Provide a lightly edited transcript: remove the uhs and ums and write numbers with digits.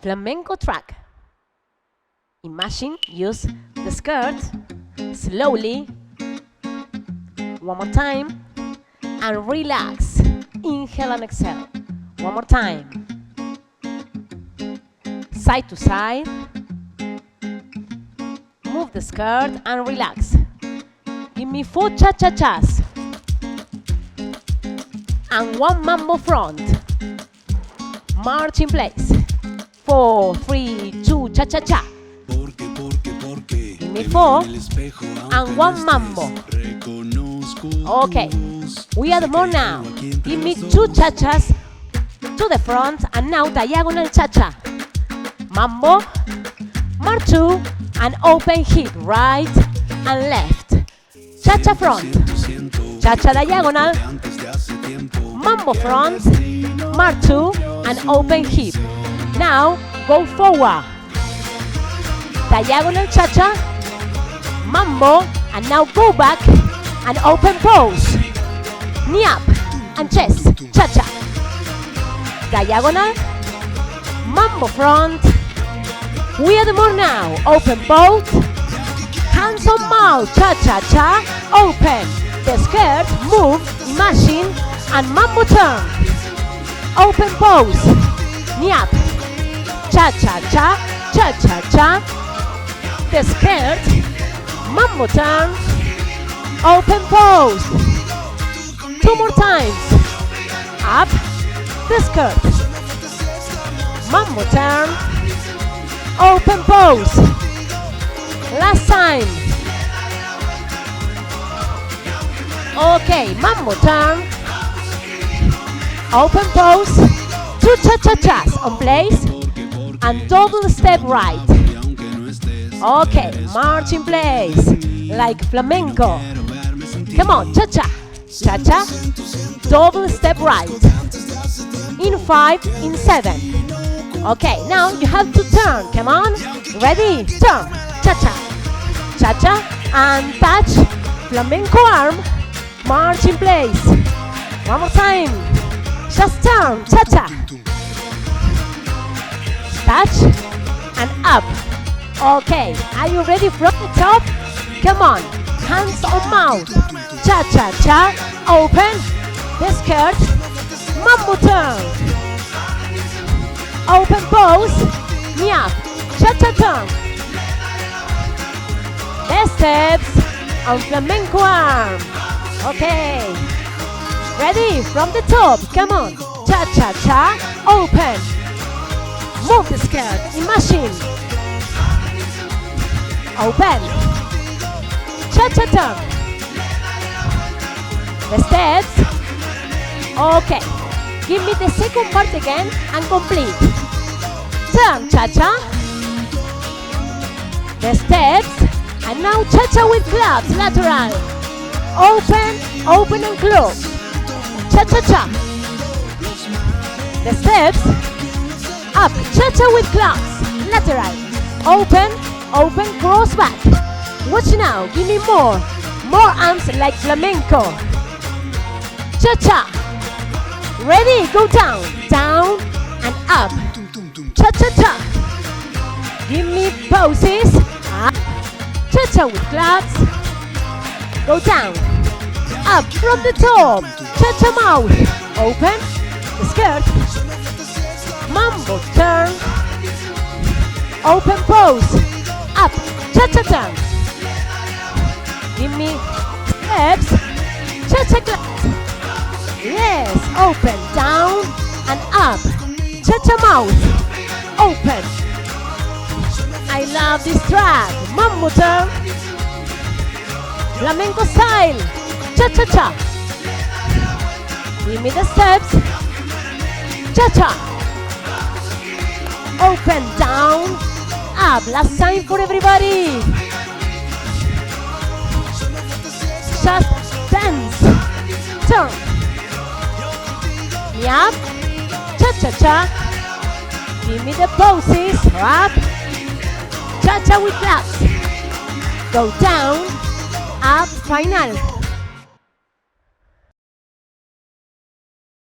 Flamenco track. Imagine, use the skirt slowly. One more time. And relax. Inhale and exhale. One more time. Side to side. Move the skirt and relax. Give me 4 cha-cha-chas. And 1 mambo front. March in place. 4, 3, 2, cha-cha-cha. Give me 4 and 1 mambo. Okay, we add more now. Give me 2 cha-chas to the front and now diagonal cha-cha. Mambo, march 2 and open hip, right and left. Cha-cha front, cha-cha diagonal, mambo front, march 2 and open hip. Now go forward. Diagonal cha-cha, mambo, and now go back and open pose. Knee up and chest, cha-cha. Diagonal, mambo front. We add more now. Open both. Hands on mouth, cha-cha-cha. Open the skirt, move, imagine, and mambo turn. Open pose. Knee up. Cha-cha-cha, cha-cha-cha. The skirt, mambo turn. Open pose. 2 more times. Up. The skirt. Mambo turn. Open pose. Last time. Okay, mambo turn. Open pose. 2 cha-cha-chas on place. And double step right. Okay, march in place. Like flamenco. Come on, cha-cha. Cha-cha. Double step right. In 5, in 7. Okay, now you have to turn. Come on. Ready? Turn. Cha-cha. Cha-cha. And touch. Flamenco arm. March in place. One more time. Just turn. Cha-cha. Touch. And up. Okay. Are you ready from the top? Come on. Hands on mouth. Cha-cha-cha. Open. The skirt. Mambo turn. Open pose. Knee up. Cha-cha turn. The steps on flamenco arm. Okay. Ready? From the top. Come on. Cha-cha-cha. Open. Move the skirt. Imagine. Open. Cha-cha turn. The steps. Okay. Give me the second part again and complete. Turn, cha-cha. The steps. And now cha-cha with gloves, lateral. Open, open and close. Cha-cha-cha. The steps. Up, cha-cha with gloves, lateral. Open, open, cross back. Watch now, give me more. More arms like flamenco. Cha-cha. Ready, go down, down and up. Cha-cha-cha. Give me poses. Up. Cha-cha with gloves. Go down. Up from the top. Cha-cha mouth. Open. The skirt. Mambo turn. Open pose. Up. Cha-cha turn. Give me steps. Cha-cha gloves. Yes, open, down and up. Cha-cha mouth. Open. I love this track. Mambo turn. Flamenco style. Cha-cha-cha. Give me the steps. Cha-cha. Open, down, up. Last time for everybody. Just dance. Turn. Up, cha-cha-cha. Give me the poses. Up, cha-cha with claps. Go down, up, final.